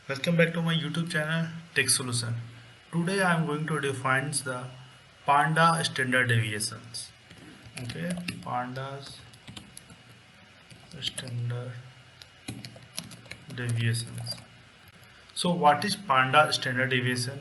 Welcome back to my YouTube channel Tech Solution. Today I am going to define the Panda standard deviations. Okay, Pandas standard deviations. So what is Panda standard deviation?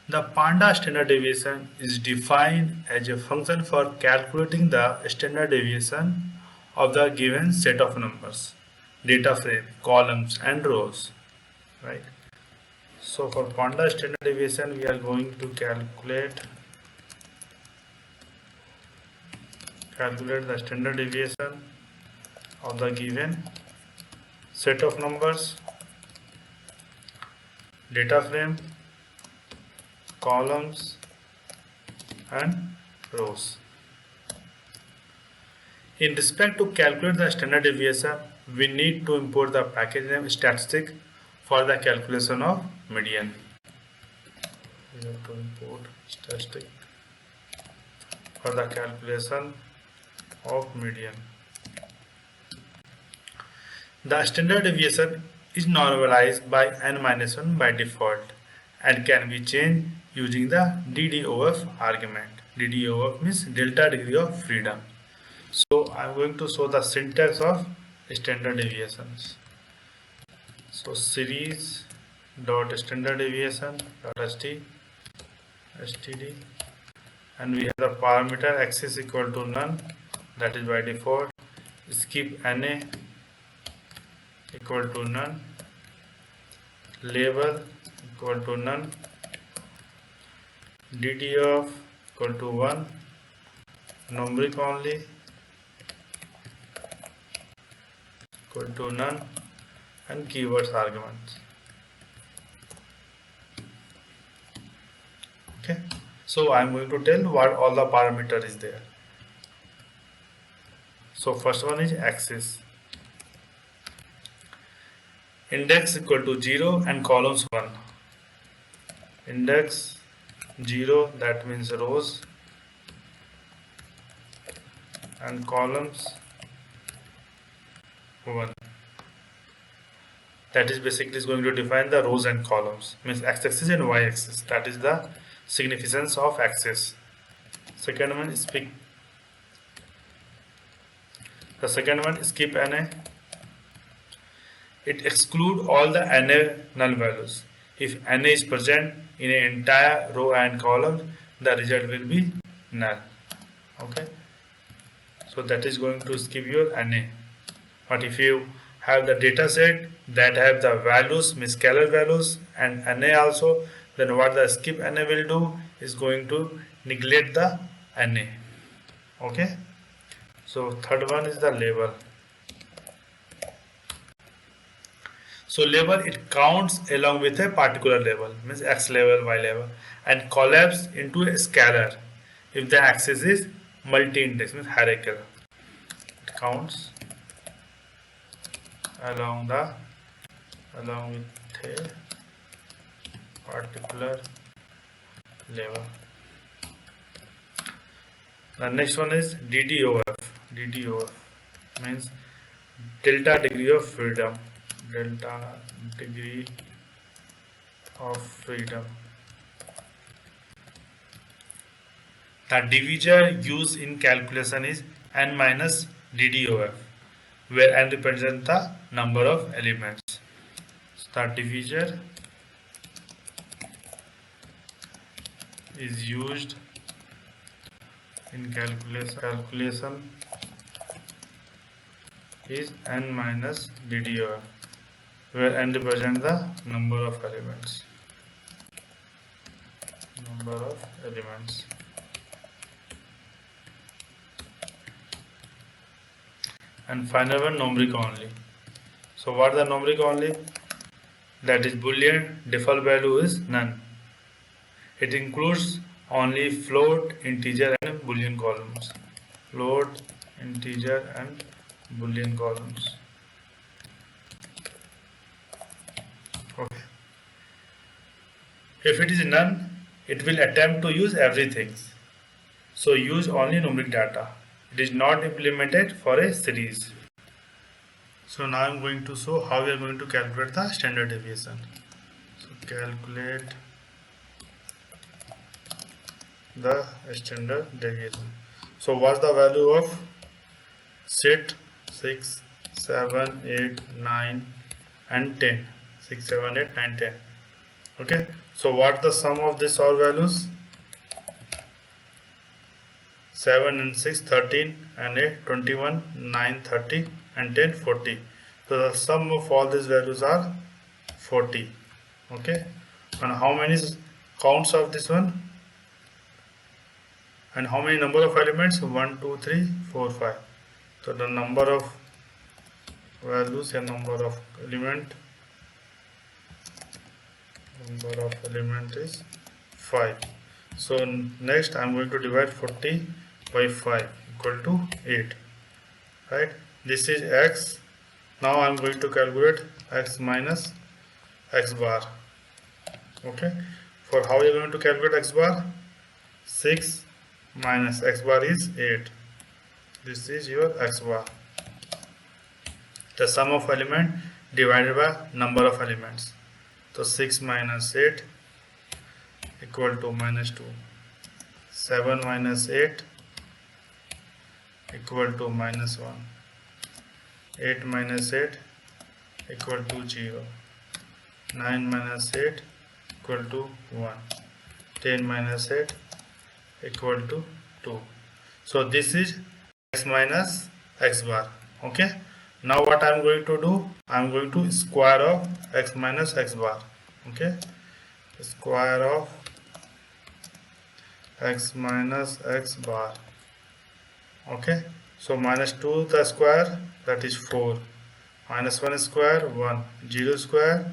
The Panda standard deviation is defined as a function for calculating the standard deviation of the given set of numbers, data frame, columns and rows, right? So for Panda standard deviation, we are going to calculate the standard deviation of the given set of numbers, data frame, columns, and rows. In respect to calculate the standard deviation, we need to import the package name statistic for the calculation of median. We have to import statistic for the calculation of median. The standard deviation is normalized by n-1 by default and can be changed using the DDOF argument. DDOF means delta degree of freedom. So I am going to show the syntax of standard deviations. So series dot standard deviation dot std, and we have the parameter x is equal to none, that is by default. Skip na equal to none, label equal to none, ddf equal to 1, numeric only equal to none, and keywords arguments. Okay, so I am going to tell what all the parameter is there. So first one is axis, index equal to 0 and columns 1. Index 0, that means rows, and columns 1. That is basically is going to define the rows and columns, means x-axis and y-axis. That is the significance of axis. Second one is the second one is skip na. It excludes all the na null values. If na is present in an entire row and column, the result will be null. Okay, so that is going to skip your na. But if you have the data set that have the values, means scalar values, and na also, then what the skip na will do is going to neglect the na. Okay, so third one is the label. So label, it counts along with a particular label, means x label, y label, and collapse into a scalar if the axis is multi-index, means hierarchical. It counts along with a particular label. The next one is DDOF. DDOF means delta degree of freedom. Delta degree of freedom. The divisor used in calculation is n minus DDOF, where n represents the number of elements. So the divisor is used in calculation is n minus DDOF, where n represents the number of elements. And final one, numeric only. So what is the numeric only? That is Boolean, default value is none. It includes only float, integer and Boolean columns. Float, integer and Boolean columns. Okay. If it is none, it will attempt to use everything. So use only numeric data. It is not implemented for a series. So now I'm going to show how we are going to calculate the standard deviation. So calculate the standard deviation. So what's the value of set 6, 7, 8, 9 and 10? 6, 7, 8, 9, 10. Okay. So what's the sum of these all values? 7 and 6, 13 and 8, 21, 9, 30 and 10, 40. So the sum of all these values are 40. Okay. And how many counts of this one? And how many number of elements? 1, 2, 3, 4, 5. So the number of values and number of element is 5. So next I am going to divide 40 by 5 equal to 8. Right? This is x. Now I am going to calculate x minus x bar. Okay. For how you are going to calculate x bar? 6 minus x bar is 8. This is your x bar. The sum of element divided by number of elements. So 6 minus 8 equal to minus 2. 7 minus 8 equal to minus 1. 8 minus 8 equal to 0. 9 minus 8 equal to 1. 10 minus 8 equal to 2. So this is x minus x bar. Okay. Now what I am going to do? I am going to square of x minus x bar. Okay. Square of x minus x bar. Okay. So minus 2 the square, that is 4. Minus 1 square 1. 0 square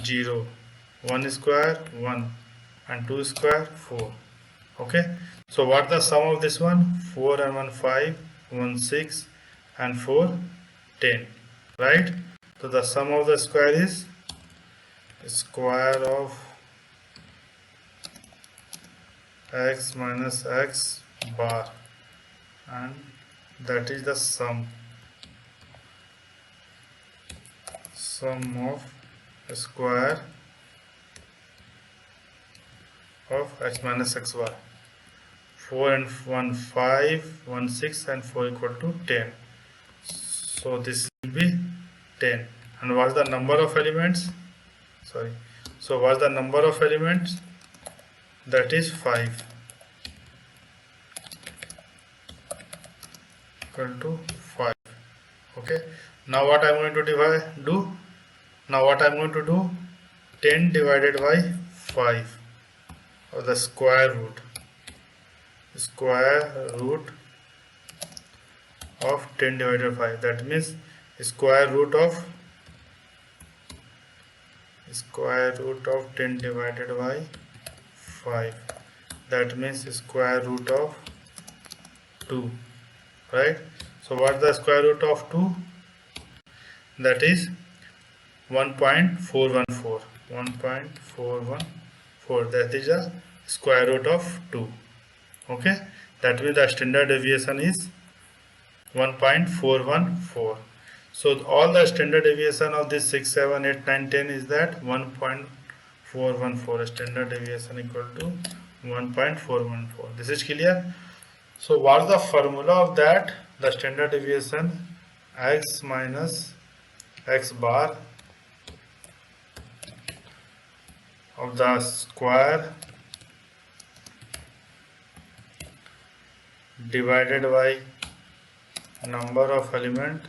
0. 1 square 1. And 2 square 4. Okay. So what the sum of this one? 4 and 1 5, 1 6 and 4 10. Right. So the sum of the square is square of x minus x bar, and that is the sum of square of x minus x bar. 4 and 1 5, 1 6 and 4 equal to 10. So this will be 10. And what's the number of elements? Sorry. So what's the number of elements? That is 5 equal to 5. Okay. Now what I am going to do? Now what I am going to do? 10 divided by 5, or the square root of 10 divided by 5. That means square root of 10 divided by 5. That means square root of 2. Right? So what is the square root of 2? That is 1.414. 1.414. That is a square root of 2. Okay. That means the standard deviation is 1.414. So all the standard deviation of this 6, 7, 8, 9, 10 is that 1.414. Standard deviation equal to 1.414. This is clear. So what's the formula of that? The standard deviation x minus x bar of the square divided by number of element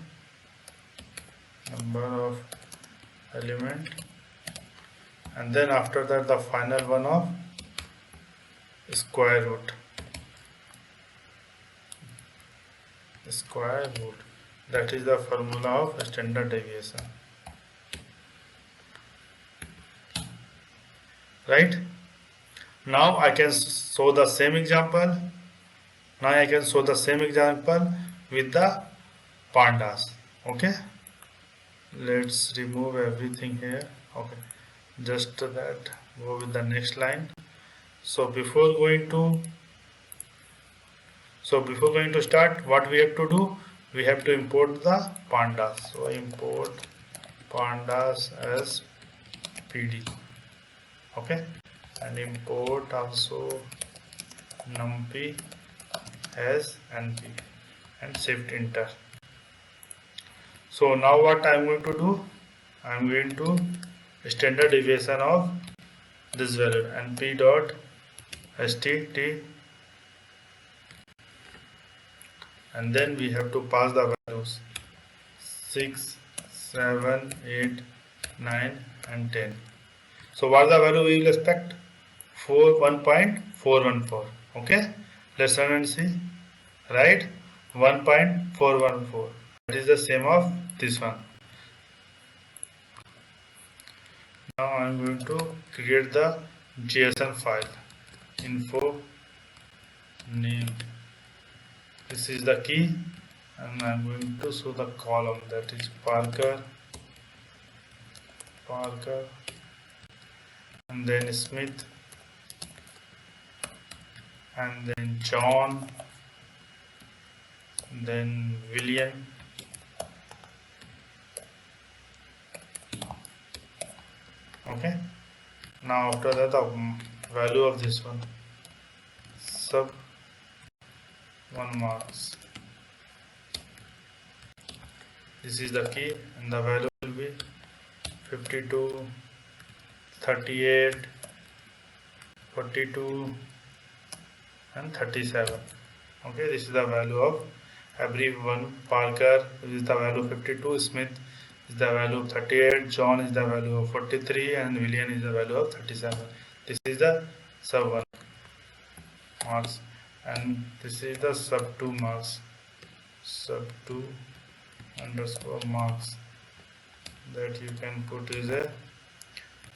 and then after that the final one of square root. That is the formula of standard deviation. Right? Now I can show the same example. With the pandas. Okay. Let's remove everything here. Okay. Just that. Go with the next line. So before going to start, what we have to do? we have to import the pandas. So import pandas as PD. Okay, and import also numpy as np and shift enter. So now what I am going to do, I am going to standard deviation of this value np dot stt, and then we have to pass the values 6, 7, 8, 9 and 10. So what the value we will expect? 1.414. Okay, let's run and see. Right, 1.414. That is the same of this one. Now I am going to create the JSON file. Info name. This is the key, and I am going to show the column, that is Parker, and then Smith, and then John, then William, okay. Now after that, the value of this one, sub 1 marks. This is the key, and the value will be 52, 38, 42 and 37. Okay, this is the value of every one. Parker is the value of 52, Smith is the value of 38, John is the value of 43 and William is the value of 37. This is the sub 1 marks, and this is the sub 2 marks, sub 2 underscore marks, that you can put is a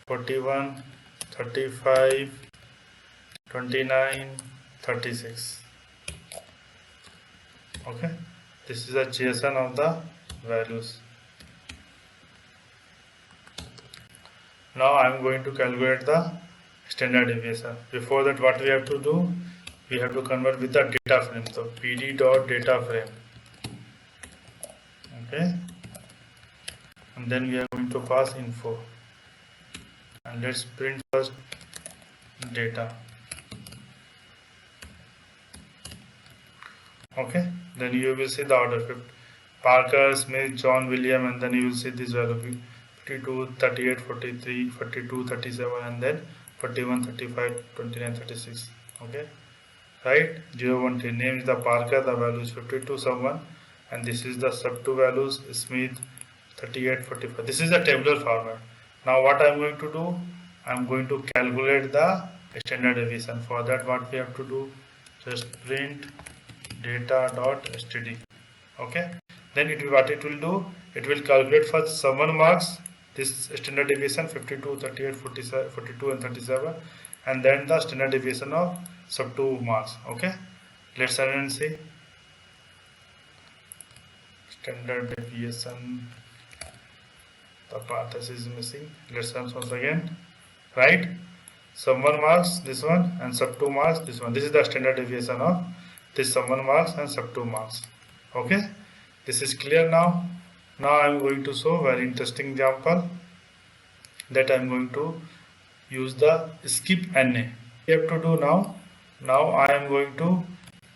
41, 35, 29, 36. Okay, this is a JSON of the values. Now I am going to calculate the standard deviation. Before that, what we have to do, we have to convert with the data frame. So pd dot data frame. Okay, and then we are going to pass info, and let's print first data. Okay, then you will see the order: Parker, Smith, John, William, and then you will see this value 52, 38, 43, 42, 37, and then 41, 35, 29, 36. Okay, right? 0, 1, 3. Name is the Parker, the value is 52, sub 1, and this is the sub 2 values, Smith 38, 45. This is the tabular format. Now what I am going to do, I am going to calculate the standard deviation. For that, what we have to do, just print data.std. Okay, then what it will do, it will calculate for sub 1 marks this standard deviation 52, 38, 47, 42 and 37, and then the standard deviation of sub 2 marks. Okay, let's run and see. Standard deviation, the path is missing. Let's run once again. Right, sub 1 marks this one and sub 2 marks this one. This is the standard deviation of this sub 1 marks and sub 2 marks. Okay, this is clear now. Now I am going to show very interesting example, that I am going to use the skip NA. We have to do now. Now I am going to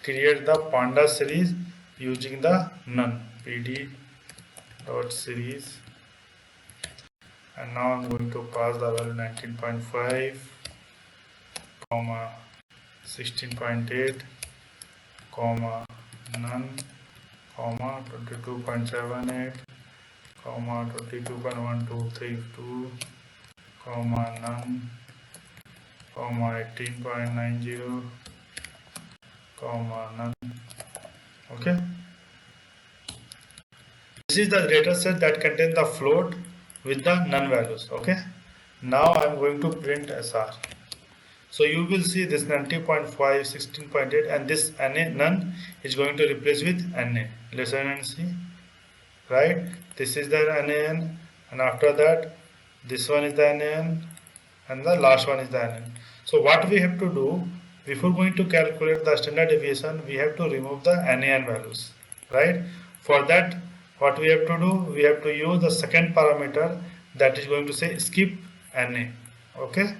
create the panda series using the none pd dot series, and now I am going to pass the value 19.5, comma 16.8, comma none, comma 22.78, comma 22.1232, comma none, comma 18.90, comma none. Okay, this is the data set that contains the float with the none values. Okay, now I am going to print SR. So you will see this 90.5, 16.8, and this NA none is going to replace with NA. Let's run and see. Right, this is the NaN, and after that this one is the NaN, and the last one is the NaN. So what we have to do, before going to calculate the standard deviation, we have to remove the NaN values. Right, For that, what we have to do, we have to use the second parameter, that is going to say skip NA. Okay.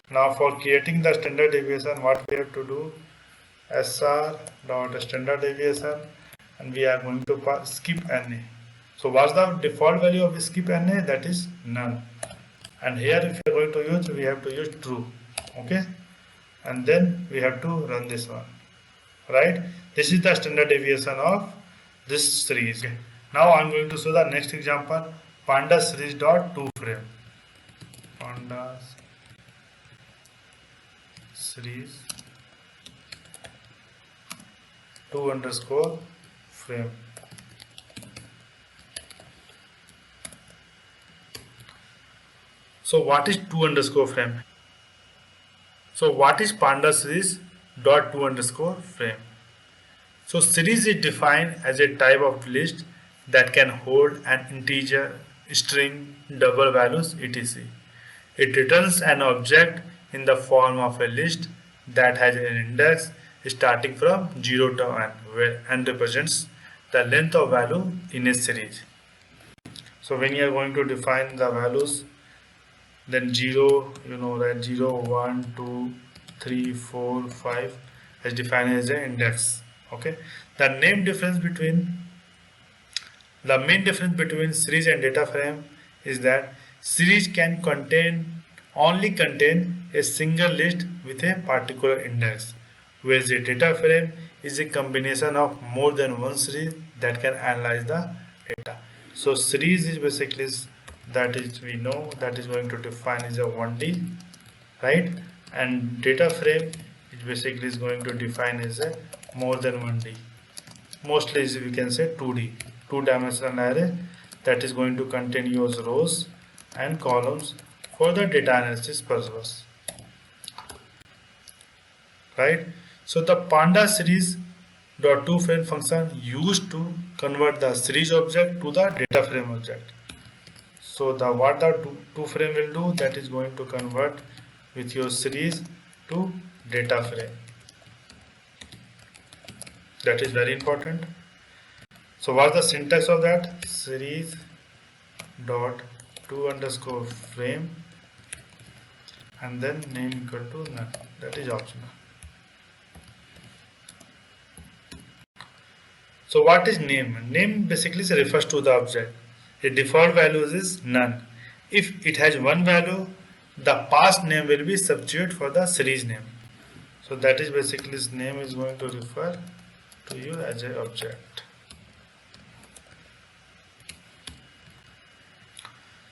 Now for creating the standard deviation, what we have to do, SR dot standard deviation, and we are going to skip NA. So what's the default value of skip NA? That is none. And here if you are going to use, we have to use true. Okay. And then we have to run this one. Right. This is the standard deviation of this series. Okay. Now I'm going to show the next example. Pandas series dot to frame. Pandas series to underscore frame. So what is to underscore frame? So what is Pandas series dot to underscore frame? So series is defined as a type of list that can hold an integer, string, double values, etc. It returns an object in the form of a list that has an index starting from 0 to n, where n represents the length of value in a series. So when you are going to define the values, then 0, you know that 0, 1, 2, 3, 4, 5 is defined as an index. Okay. The main difference between series and data frame is that series can only contain a single list with a particular index, whereas a data frame is a combination of more than one series that can analyze the data. So series is basically, that is we know that is going to define is a 1D, right? And data frame is basically is going to define as a more than 1D. Mostly we can say 2D, two-dimensional array that is going to contain your rows and columns for the data analysis purpose, right? So the Panda series dot to frame function used to convert the series object to the data frame object. So the what the to frame will do, that is going to convert with your series to data frame. That is very important. So what's the syntax of that? Series dot to underscore frame and then name equal to none. That is optional. So what is name? Name basically refers to the object. The default value is none. If it has one value, the past name will be substituted for the series name. So that is basically this name is going to refer to you as an object.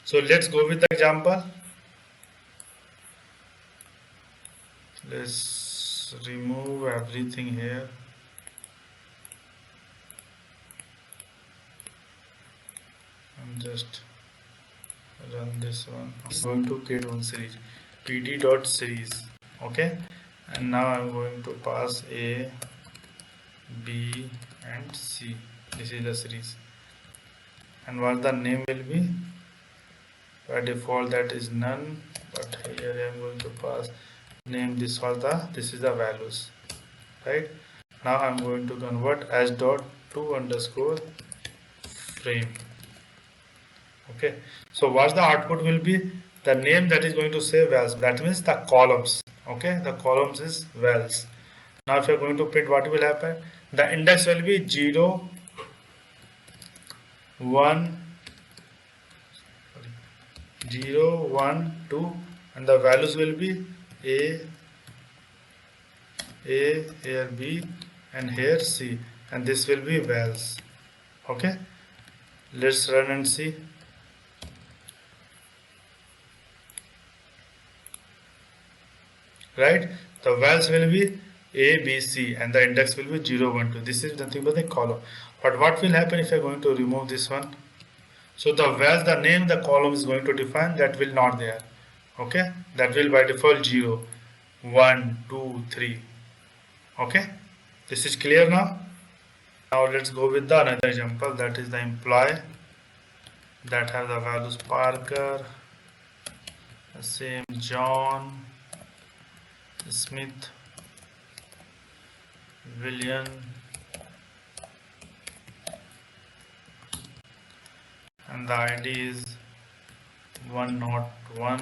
So let's go with the example. Let's remove everything here. And just run this one. I'm going to create one series, pd.series. Okay. And now I'm going to pass A, B and C. This is the series. And what the name will be? By default that is none, but here I am going to pass name. This is the values, right? Now I'm going to convert as dot to underscore frame. Okay, so what the output will be? The name that is going to say vals, that means the columns. Okay, the columns is vals. Now if you're going to print, what will happen? The index will be 0, 1, 0, 1, 2, and the values will be A, here B, and here C, and this will be vals. Okay, let's run and see. Right, the vals will be A, B, C, and the index will be 0, 1, 2. This is nothing but the column. But what will happen if I am going to remove this one? So the vals, the name the column is going to define, that will not there. Okay, that will by default 0, 1, 2, 3. Okay, this is clear now. Now let's go with the another example, that is the employee that have the values Parker, the same John, Smith, William, and the ID is 101,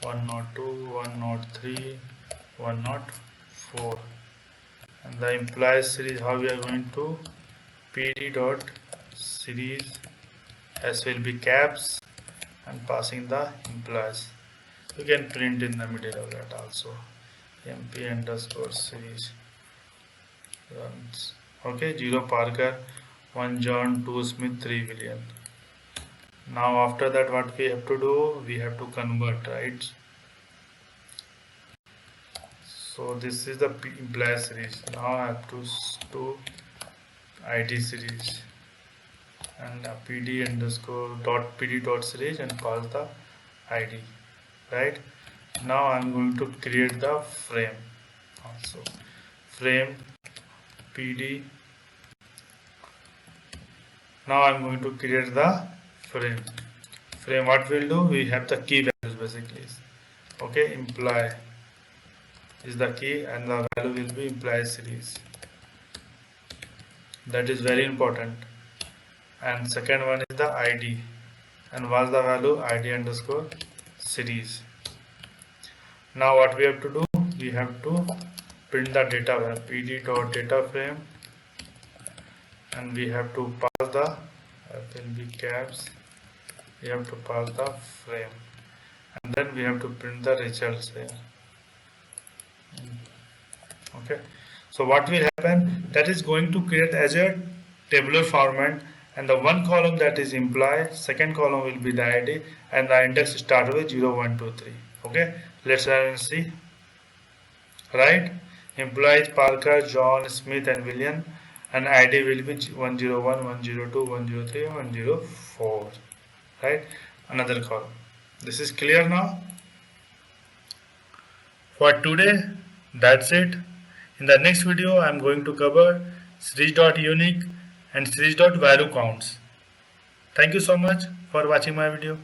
102, 103, 104. And the implies series, how we are going to pd dot series, s will be caps and passing the implies. You can print in the middle of that also, mp underscore series runs. Okay, 0 Parker, 1 John, 2 Smith, 3 William. Now after that what we have to do, we have to convert, right? So this is the imply series. Now I have to do id series and pd underscore dot pd dot series and pass the id, right? Now I'm going to create the frame also. Frame pd. Now I'm going to create the frame. Frame, what we'll do, we have the key values basically. Okay, imply is the key and the value will be imply series. That is very important. And second one is the id, and what's the value, id underscore series. Now what we have to do, we have to print the data frame, pd dot data frame, and we have to pass the FLB caps, we have to pass the frame, and then we have to print the results here. Okay, so what will happen, that is going to create as a tabular format, and the one column that is imply, second column will be the id, and the index start with 0, 1, 2, 3. Okay, let's run and see. Right, implies Parker, John, Smith and William, and id will be 101, 102, 103, 104. Right, another column. This is clear now. For today, that's it. In the next video, I am going to cover series.unique and series.value counts. Thank you so much for watching my video.